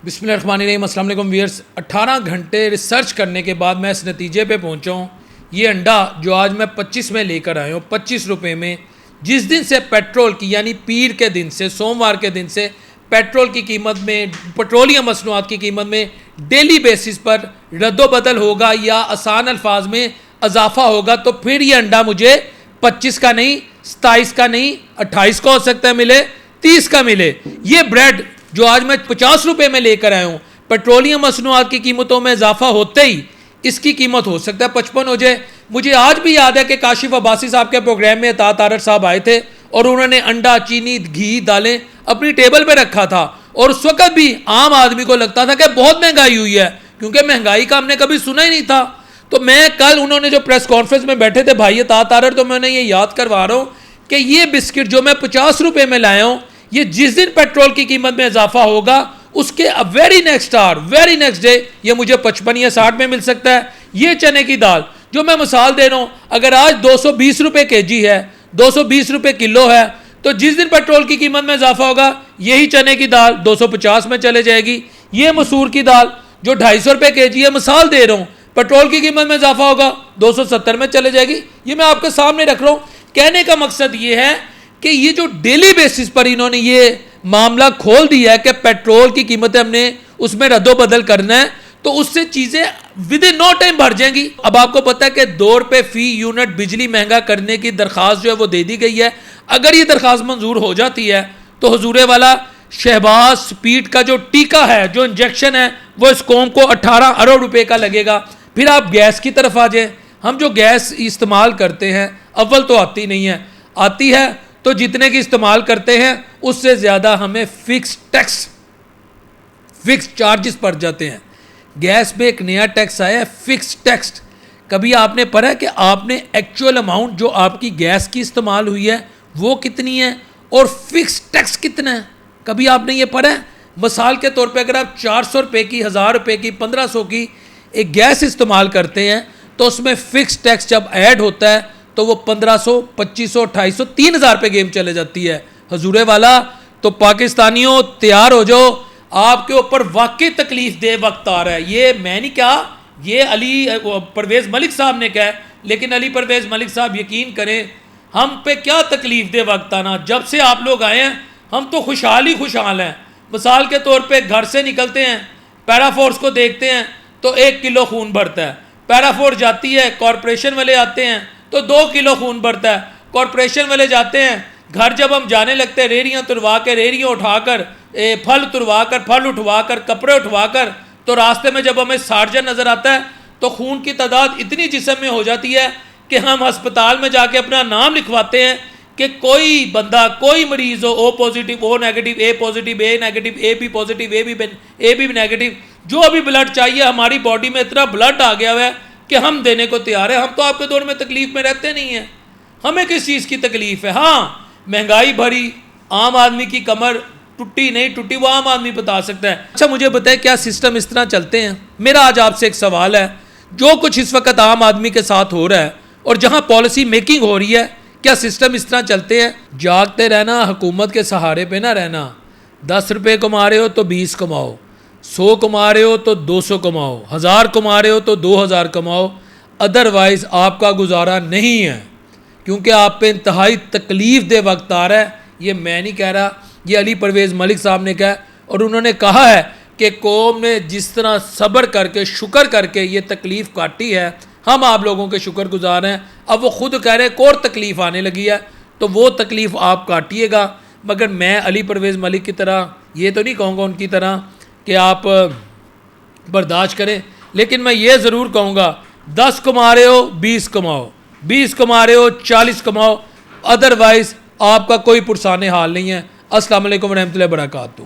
बिस्मिल्लाहिर्रहमानिर्रहीम। अस्सलाम वालेकुम व्यूअर्स। 18 घंटे रिसर्च करने के बाद मैं इस नतीजे पे पहुंचा हूँ, ये अंडा जो आज मैं 25 में लेकर आया हूँ, 25 रुपये में, जिस दिन से पेट्रोल की यानी पीर के दिन से, सोमवार के दिन से पेट्रोल की कीमत में, पेट्रोलियम मसनूआत की कीमत में डेली बेसिस पर रद्दोबदल होगा या आसान अल्फाज में इजाफा होगा, तो फिर ये अंडा मुझे 25 का नहीं, 27 का नहीं, 28 का हो सकता है मिले, 30 का मिले। ये ब्रेड जो आज मैं 50 रुपये में लेकर आया हूँ, पेट्रोलियम मसनूआत की कीमतों में इजाफा होते ही इसकी कीमत हो सकता है 55 हो जाए। मुझे आज भी याद है कि काशिफ अब्बासी साहब के प्रोग्राम में अता तारड़ साहब आए थे और उन्होंने अंडा, चीनी, घी, दालें अपनी टेबल पे रखा था, और उस वक्त भी आम आदमी को लगता था कि बहुत महंगाई हुई है, क्योंकि महंगाई का हमने कभी सुना ही नहीं था। तो मैं कल उन्होंने जो प्रेस कॉन्फ्रेंस में बैठे थे भाई अता तारड़, तो मैं उन्हें ये याद करवा रहा हूँ कि ये बिस्किट जो मैं 50 रुपये में लाया हूँ, ये जिस दिन पेट्रोल की कीमत में इजाफा होगा उसके वेरी नेक्स्ट डे ये मुझे 55 या 60 में मिल सकता है। ये चने की दाल जो मैं मिसाल दे रहा हूँ, अगर आज 220 रुपये केजी है, 220 रुपये किलो है, तो जिस दिन पेट्रोल की कीमत में इजाफा होगा यही चने की दाल 250 में चले जाएगी। ये मसूर की दाल जो 250 रुपये केजी है, मिसाल दे रहा हूँ, पेट्रोल की कीमत में इजाफा होगा 270 में चले जाएगी। ये मैं आपके सामने रख रहा हूँ। कहने का मकसद ये है कि ये जो डेली बेसिस पर इन्होंने ये मामला खोल दिया है कि पेट्रोल की कीमतें हमने उसमें रद्दोबदल करना है, तो उससे चीज़ें विद इन नो टाइम बढ़ जाएंगी। अब आपको पता है कि 2 रुपये फी यूनिट बिजली महंगा करने की दरख्वास्त जो है वो दे दी गई है। अगर ये दरख्वास्त मंजूर हो जाती है तो हुजूरे वाला शहबाज स्पीड का जो टीका है, जो इंजेक्शन है, वो इस कौम को 18 अरब रुपये का लगेगा। फिर आप गैस की तरफ आ जाएं। हम जो गैस इस्तेमाल करते हैं, अव्वल तो आती नहीं है, आती है तो जितने की इस्तेमाल करते हैं उससे ज़्यादा हमें फिक्स चार्जेस पड़ जाते हैं। गैस पे एक नया टैक्स आया है, फिक्स टैक्स। कभी आपने पढ़ा है कि आपने एक्चुअल अमाउंट जो आपकी गैस की इस्तेमाल हुई है वो कितनी है और फिक्स टैक्स कितना है? कभी आपने ये पढ़ा है? मिसाल के तौर पे अगर आप 400 रुपये की, 1000 रुपये की, 1500 की एक गैस इस्तेमाल करते हैं तो उसमें फिक्स टैक्स जब ऐड होता है तो वो 1500, 2500, 2800, 3000 पे गेम चले जाती है। हजूरे वाला तो पाकिस्तानियों तैयार हो जाओ, आपके ऊपर वाकई तकलीफ दे वक्त आ रहा है। ये मैं नहीं कहा, ये अली परवेज़ मलिक साहब ने कहा, लेकिन अली परवेज़ मलिक साहब यकीन करें हम पे क्या तकलीफ दे वक्त आना। जब से आप लोग आए हैं हम तो खुशहाल ही खुशहाल हैं। मिसाल के तौर पे घर से निकलते हैं, पैराफोर्स को देखते हैं तो 1 किलो खून भरता है, पैराफोर्स जाती है, कॉरपोरेशन वाले आते हैं तो 2 किलो खून भरता है, कॉरपोरेशन वाले जाते हैं, घर जब हम जाने लगते हैं रेहड़ियाँ तुरवा के, रेहड़ियाँ उठाकर, फल तुरवा कर, फल उठवा कर, कपड़े उठवा कर, तो रास्ते में जब हमें सार्जन नज़र आता है तो खून की तादाद इतनी जिस्म में हो जाती है कि हम अस्पताल में जाके अपना नाम लिखवाते हैं कि कोई बंदा, कोई मरीज़ हो, O positive, O negative, A positive, A negative, A B positive, A B negative, जो भी ब्लड चाहिए हमारी बॉडी में इतना ब्लड आ गया हुआ है कि हम देने को तैयार है। हम तो आपके दौर में तकलीफ में रहते नहीं हैं, हमें किस चीज़ की तकलीफ है? हाँ, महंगाई भरी, आम आदमी की कमर टूटी नहीं टूटी वो आम आदमी बता सकता है। अच्छा मुझे बताएं क्या सिस्टम इस तरह चलते हैं? मेरा आज आपसे एक सवाल है, जो कुछ इस वक्त आम आदमी के साथ हो रहा है और जहाँ पॉलिसी मेकिंग हो रही है, क्या सिस्टम इस तरह चलते हैं? जागते रहना, हुकूमत के सहारे पे ना रहना। 10 रुपये कमा रहे हो तो 20 कमाओ, 100 कमा रहे हो तो 200 कमाओ, 1000 कमा रहे हो तो 2000 कमाओ, अदरवाइज़ आपका गुजारा नहीं है, क्योंकि आप पे इंतहाई तकलीफ दे वक्त आ रहा है। ये मैं नहीं कह रहा, ये अली परवेज़ मलिक साहब ने कहा, और उन्होंने कहा है कि कौम ने जिस तरह सब्र करके, शुक्र करके ये तकलीफ़ काटी है, हम आप लोगों के शुक्रगुजार हैं। अब वो खुद कह रहे हैं और तकलीफ़ आने लगी है, तो वो तकलीफ़ आप काटिएगा। मगर मैं अली परवेज़ मलिक की तरह ये तो नहीं कहूँगा उनकी तरह कि आप बर्दाश्त करें, लेकिन मैं ये ज़रूर कहूँगा 10 कमा रहे हो 20 कमाओ, 20 कमा रहे हो 40 कमाओ, अदरवाइज़ आपका कोई पुरसाने हाल नहीं है। अस्सलाम वालेकुम रहमतुल्लाहि व बरकातहू।